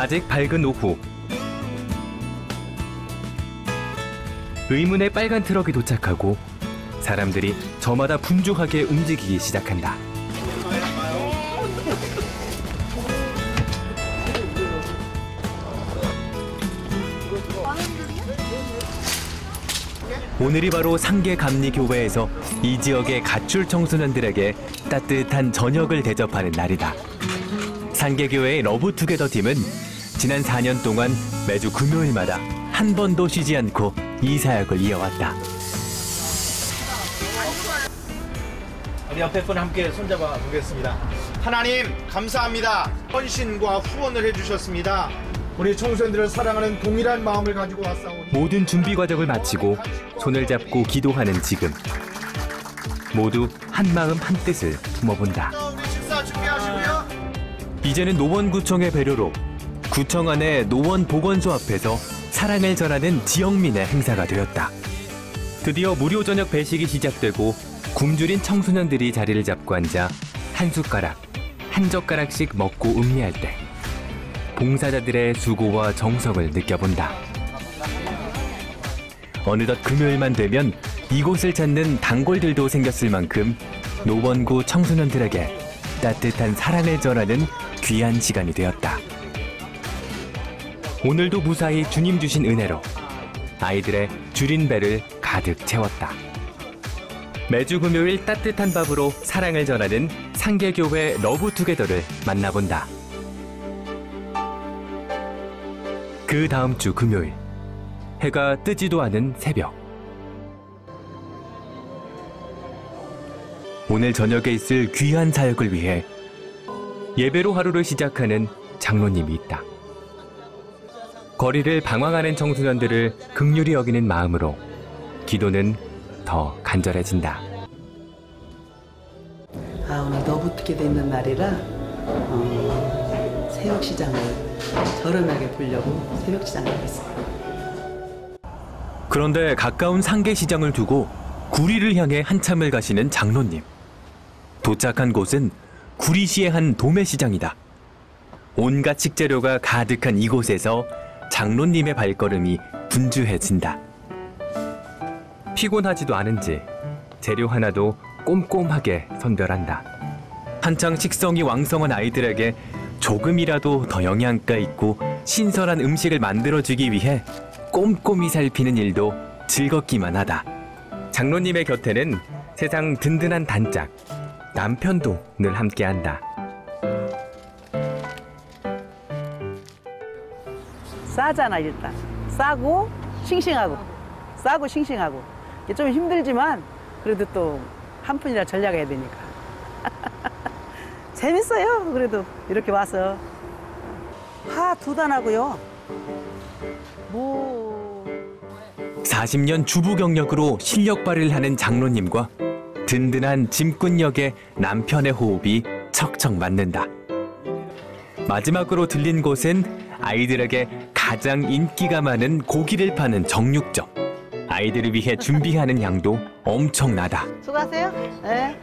아직 밝은 오후. 의문의 빨간 트럭이 도착하고 사람들이 저마다 분주하게 움직이기 시작한다. 오늘이 바로 상계감리교회에서 이 지역의 가출 청소년들에게 따뜻한 저녁을 대접하는 날이다. 상계교회의 러브투게더 팀은 지난 4년 동안 매주 금요일마다 한 번도 쉬지 않고 이 사역을 이어왔다. 우리 옆에 분 함께 손잡아 보겠습니다. 하나님 감사합니다. 헌신과 후원을 해주셨습니다. 우리 청소년들을 사랑하는 동일한 마음을 가지고 왔사오니 모든 준비 과정을 마치고 손을 잡고 기도하는 지금. 모두 한마음 한뜻을 품어본다. 우리 식사 준비하시고요. 이제는 노원구청의 배려로 구청 안의 노원보건소 앞에서 사랑을 전하는 지역민의 행사가 되었다. 드디어 무료 저녁 배식이 시작되고 굶주린 청소년들이 자리를 잡고 앉아 한 숟가락, 한 젓가락씩 먹고 음미할 때 봉사자들의 수고와 정성을 느껴본다. 어느덧 금요일만 되면 이곳을 찾는 단골들도 생겼을 만큼 노원구 청소년들에게 따뜻한 사랑을 전하는 귀한 시간이 되었다. 오늘도 무사히 주님 주신 은혜로 아이들의 줄인 배를 가득 채웠다. 매주 금요일 따뜻한 밥으로 사랑을 전하는 상계교회 러브투게더를 만나본다. 그 다음 주 금요일, 해가 뜨지도 않은 새벽. 오늘 저녁에 있을 귀한 사역을 위해 예배로 하루를 시작하는 장로님이 있다. 거리를 방황하는 청소년들을 긍휼히 여기는 마음으로 기도는 더 간절해진다. 오늘 러브투게더 있는 날이라 새벽시장을 저렴하게 보려고 새벽시장을 하고 있어요. 그런데 가까운 상계시장을 두고 구리를 향해 한참을 가시는 장로님. 도착한 곳은 구리시의 한 도매시장이다. 온갖 식재료가 가득한 이곳에서 장로님의 발걸음이 분주해진다. 피곤하지도 않은지 재료 하나도 꼼꼼하게 선별한다. 한창 식성이 왕성한 아이들에게 조금이라도 더 영양가 있고 신선한 음식을 만들어주기 위해 꼼꼼히 살피는 일도 즐겁기만 하다. 장로님의 곁에는 세상 든든한 단짝, 남편도 늘 함께한다. 싸잖아 일단. 싸고 싱싱하고. 싸고 싱싱하고. 이게 좀 힘들지만 그래도 또 한 푼이라 전략해야 되니까. 재밌어요. 그래도 이렇게 와서. 파 2단 하고요. 40년 주부 경력으로 실력 발휘를 하는 장로님과 든든한 짐꾼역의 남편의 호흡이 척척 맞는다. 마지막으로 들린 곳은 아이들에게 가장 인기가 많은 고기를 파는 정육점. 아이들을 위해 준비하는 양도 엄청나다. 수고하세요. 네.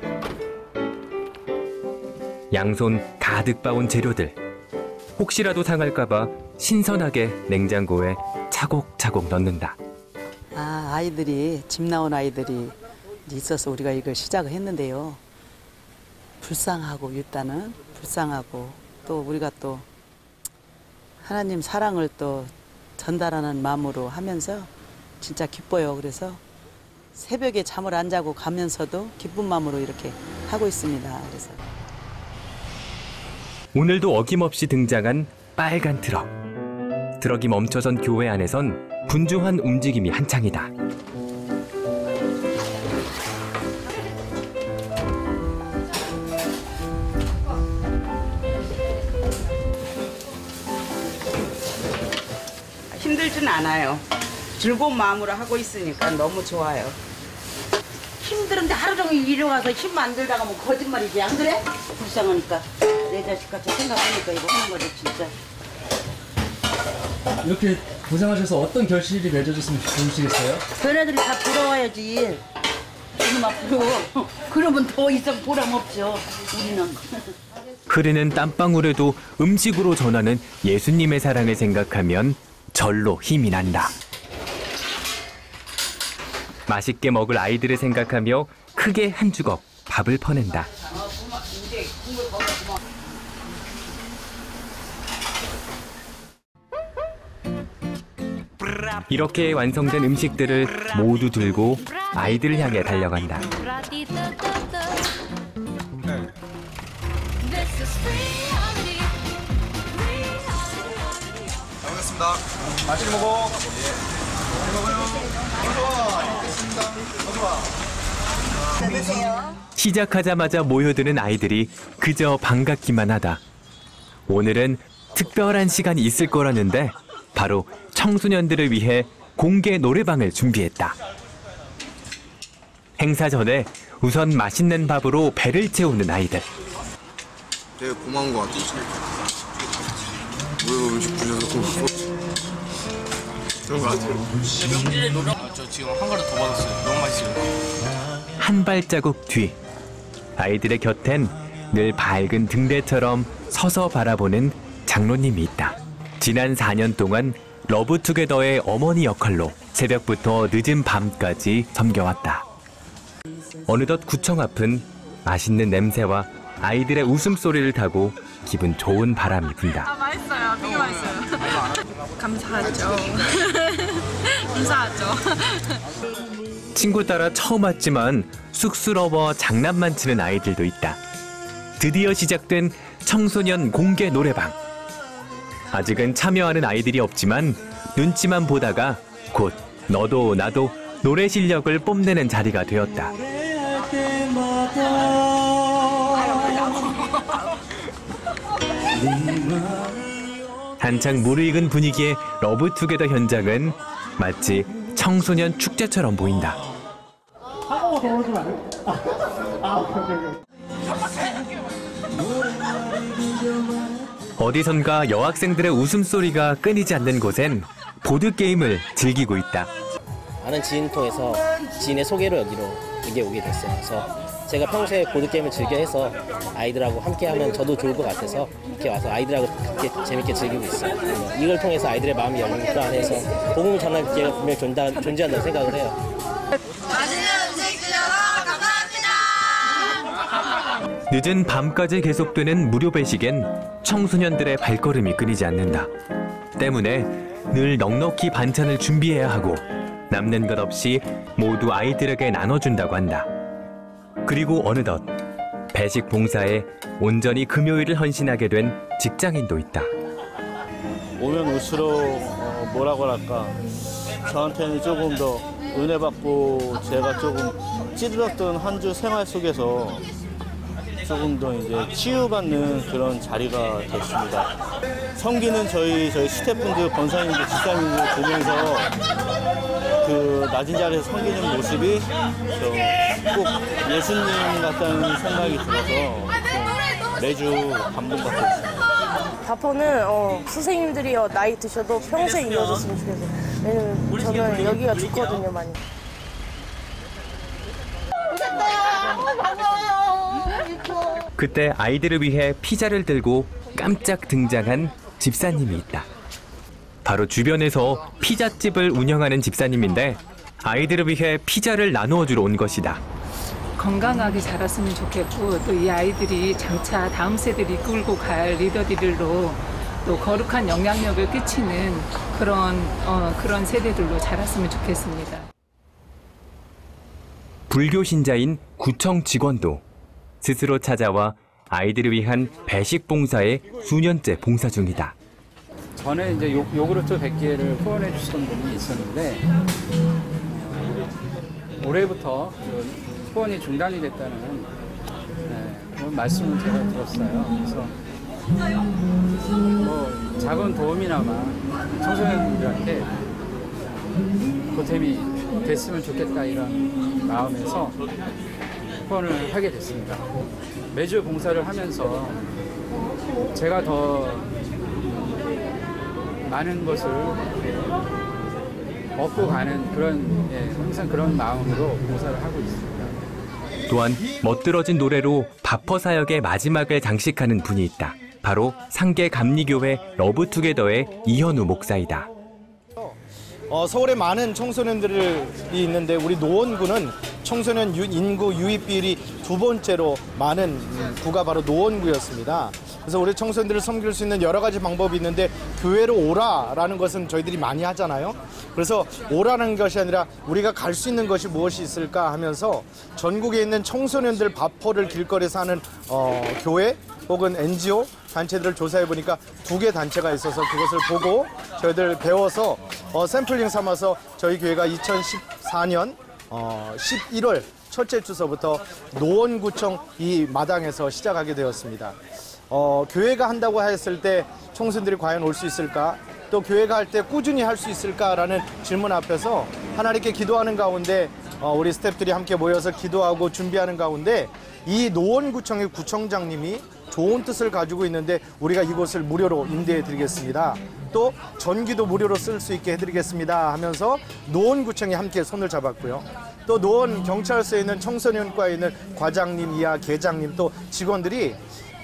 양손 가득 빠온 재료들. 혹시라도 상할까봐 신선하게 냉장고에 차곡차곡 넣는다. 아이들이 집 나온 아이들이 있어서 우리가 이걸 시작을 했는데요. 불쌍하고 일단은 불쌍하고 또 우리가 또 하나님 사랑을 또 전달하는 마음으로 하면서 진짜 기뻐요. 그래서 새벽에 잠을 안 자고 가면서도 기쁜 마음으로 이렇게 하고 있습니다. 그래서 오늘도 어김없이 등장한 빨간 트럭. 트럭이 멈춰선 교회 안에선 분주한 움직임이 한창이다. 힘들진 않아요. 즐거운 마음으로 하고 있으니까 너무 좋아요. 힘들은데 하루 종일 일해 와서 힘 만들다가 뭐 거짓말이지 안 그래? 불쌍하니까 내 자식같이 생각하니까 이거 하는 거지 진짜. 이렇게 고생하셔서 어떤 결실이 맺어졌으면 좋으시겠어요? 걔네들이 다 돌아와야지. 이놈 앞으로 그러면 더 이상 보람 없죠. 우리는. 흐르는 땀방울에도 음식으로 전하는 예수님의 사랑을 생각하면 절로 힘이 난다. 맛있게 먹을 아이들을 생각하며 크게 한 주걱 밥을 퍼낸다. 이렇게 완성된 음식들을 모두 들고 아이들을 향해 달려간다. 잘 먹겠습니다. 맛있게 먹어. 잘 먹어요. 좋아. 먹겠습니다. 좋아. 시작하자마자 모여드는 아이들이 그저 반갑기만 하다. 오늘은 특별한 시간이 있을 거라는데 바로 청소년들을 위해 공개 노래방을 준비했다. 행사 전에 우선 맛있는 밥으로 배를 채우는 아이들. 되게 고마운 것 같아. 우리가 음식 주셔서 고마워. 그런 것 같아요. 저 지금 한 그릇 더 받았어요. 너무 맛있어요. 한 발자국 뒤 아이들의 곁엔 늘 밝은 등대처럼 서서 바라보는 장로님이 있다. 지난 4년 동안 러브투게더의 어머니 역할로 새벽부터 늦은 밤까지 섬겨왔다. 어느덧 구청 앞은 맛있는 냄새와 아이들의 웃음소리를 타고 기분 좋은 바람이 분다. 맛있어요. 되게 맛있어요. 감사하죠. 감사하죠. 친구 따라 처음 왔지만 쑥스러워 장난만 치는 아이들도 있다. 드디어 시작된 청소년 공개 노래방. 아직은 참여하는 아이들이 없지만 눈치만 보다가 곧 너도 나도 노래 실력을 뽐내는 자리가 되었다. 한창 무르익은 분위기의 러브투게더 현장은 마치 청소년 축제처럼 보인다. 어디선가 여학생들의 웃음소리가 끊이지 않는 곳엔 보드게임을 즐기고 있다. 아는 지인 통해서 지인의 소개로 여기 오게 됐어요. 그래서 제가 평소에 보드게임을 즐겨 해서 아이들하고 함께 하면 저도 좋을 것 같아서 이렇게 와서 아이들하고 함께 재밌게 즐기고 있어요. 이걸 통해서 아이들의 마음이 열리는 그 안에서 복음을 전할 기회가 분명히 존재한다고 생각을 해요. 늦은 밤까지 계속되는 무료 배식엔 청소년들의 발걸음이 끊이지 않는다. 때문에 늘 넉넉히 반찬을 준비해야 하고 남는 것 없이 모두 아이들에게 나눠준다고 한다. 그리고 어느덧 배식 봉사에 온전히 금요일을 헌신하게 된 직장인도 있다. 오면 올수록 뭐라고 할까, 저한테는 조금 더 은혜 받고 제가 조금 찌들었던 한 주 생활 속에서 조금 더 이제 치유받는 그런 자리가 됐습니다. 섬기는 저희 스태프분들, 권사님들, 집사님들 보면서 그 낮은 자리에서 섬기는 모습이 꼭 예수님 같다는 생각이 들어서 매주 감동받고 있습니다. 다포는 선생님들이 나이 드셔도 평생 이어졌으면 좋겠어요. 왜냐면 저는 여기가 좋거든요, 많이. 그때 아이들을 위해 피자를 들고 깜짝 등장한 집사님이 있다. 바로 주변에서 피자집을 운영하는 집사님인데 아이들을 위해 피자를 나누어 주러 온 것이다. 건강하게 자랐으면 좋겠고 또 이 아이들이 장차 다음 세대를 이끌고 갈 리더들로 또 거룩한 영향력을 끼치는 그런 세대들로 자랐으면 좋겠습니다. 불교 신자인 구청 직원도 스스로 찾아와 아이들을 위한 배식 봉사에 수년째 봉사 중이다. 전에 이제 요구르트 100개를 후원해 주시던 분이 있었는데 올해부터 후원이 중단이 됐다는 그런 말씀을 제가 들었어요. 그래서 작은 도움이나마 청소년들한테 보탬이 됐으면 좋겠다 이런 마음에서 후원을 하게 됐습니다. 매주 봉사를 하면서 제가 더 많은 것을 얻고 가는 그런 항상 그런 마음으로 봉사를 하고 있습니다. 또한 멋들어진 노래로 바퍼 사역의 마지막을 장식하는 분이 있다. 바로 상계 감리교회 러브투게더의 이현우 목사이다. 서울에 많은 청소년들이 있는데 우리 노원구는 청소년 인구 유입 비율이 2번째로 많은 구가 바로 노원구였습니다. 그래서 우리 청소년들을 섬길 수 있는 여러 가지 방법이 있는데 교회로 오라라는 것은 저희들이 많이 하잖아요. 그래서 오라는 것이 아니라 우리가 갈 수 있는 것이 무엇이 있을까 하면서 전국에 있는 청소년들 바퍼를 길거리에서 하는 교회 혹은 NGO 단체들을 조사해 보니까 2개 단체가 있어서 그것을 보고 저희들 배워서 샘플링 삼아서 저희 교회가 2014년 11월 첫째 주서부터 노원구청 이 마당에서 시작하게 되었습니다. 교회가 한다고 했을 때 청소년들이 과연 올 수 있을까? 또 교회가 할 때 꾸준히 할 수 있을까라는 질문 앞에서 하나님께 기도하는 가운데 우리 스태프들이 함께 모여서 기도하고 준비하는 가운데 이 노원구청의 구청장님이 좋은 뜻을 가지고 있는데 우리가 이곳을 무료로 임대해 드리겠습니다. 또 전기도 무료로 쓸 수 있게 해드리겠습니다 하면서 노원구청이 함께 손을 잡았고요. 또 노원경찰서에 있는 청소년과에 있는 과장님 이하 계장님 또 직원들이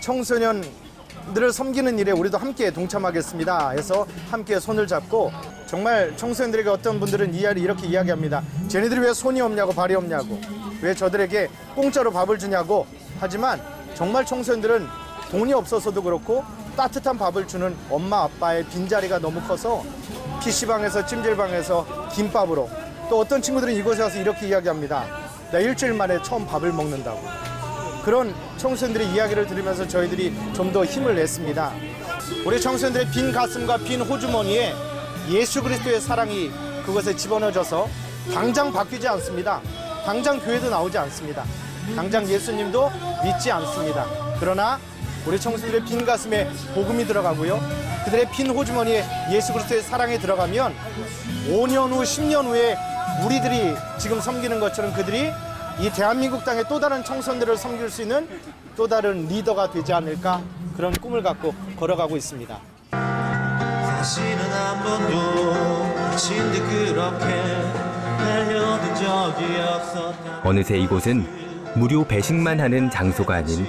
청소년들을 섬기는 일에 우리도 함께 동참하겠습니다 해서 함께 손을 잡고 정말 청소년들에게 어떤 분들은 이렇게 이야기합니다. 쟤네들이 왜 손이 없냐고 발이 없냐고 왜 저들에게 공짜로 밥을 주냐고 하지만 정말 청소년들은 돈이 없어서도 그렇고 따뜻한 밥을 주는 엄마 아빠의 빈자리가 너무 커서 PC방에서 찜질방에서 김밥으로 또 어떤 친구들은 이곳에 와서 이렇게 이야기합니다. 나 일주일 만에 처음 밥을 먹는다고. 그런 청소년들의 이야기를 들으면서 저희들이 좀 더 힘을 냈습니다. 우리 청소년들의 빈 가슴과 빈 호주머니에 예수 그리스도의 사랑이 그것에 집어넣어져서 당장 바뀌지 않습니다. 당장 교회도 나오지 않습니다. 당장 예수님도 믿지 않습니다. 그러나 우리 청소년들의 빈 가슴에 복음이 들어가고요. 그들의 빈 호주머니에 예수 그리스도의 사랑이 들어가면 5년 후, 10년 후에 우리들이 지금 섬기는 것처럼 그들이 이 대한민국 땅의 또 다른 청소년들을 섬길 수 있는 또 다른 리더가 되지 않을까 그런 꿈을 갖고 걸어가고 있습니다. 다시는 한 번도 진짜 그렇게 달려든 적이 없었다. 어느새 이곳은 무료 배식만 하는 장소가 아닌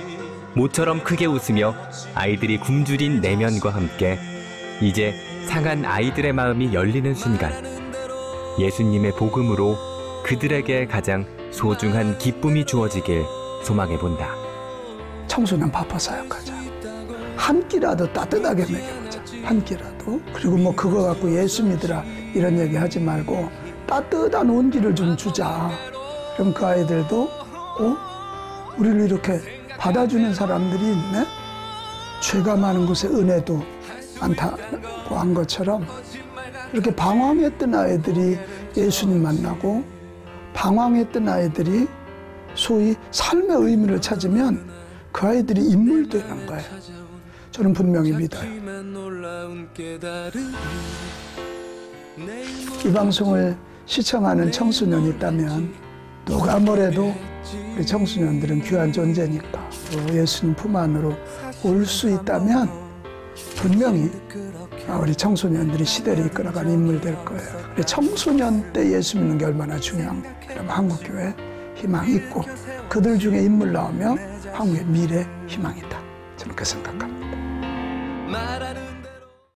모처럼 크게 웃으며 아이들이 굶주린 내면과 함께 이제 상한 아이들의 마음이 열리는 순간 예수님의 복음으로 그들에게 가장 소중한 기쁨이 주어지길 소망해본다. 청소년 바빠 사역하자. 한 끼라도 따뜻하게 먹여보자. 한 끼라도. 그리고 뭐 그거 갖고 예수 믿으라 이런 얘기 하지 말고 따뜻한 온기를 좀 주자. 그럼 그 아이들도 우리를 이렇게 받아주는 사람들이 있네? 죄가 많은 곳에 은혜도 많다고 한 것처럼 이렇게 방황했던 아이들이 예수님 만나고 방황했던 아이들이 소위 삶의 의미를 찾으면 그 아이들이 인물되는 거예요. 저는 분명히 믿어요. 이 방송을 시청하는 청소년이 있다면 누가 뭐래도 우리 청소년들은 귀한 존재니까 예수님 품 안으로 올 수 있다면 분명히 우리 청소년들이 시대를 이끌어가는 인물 될 거예요. 청소년 때 예수 믿는 게 얼마나 중요한가. 그럼 한국교회 희망이 있고 그들 중에 인물 나오면 한국의 미래 희망이다. 저는 그렇게 생각합니다.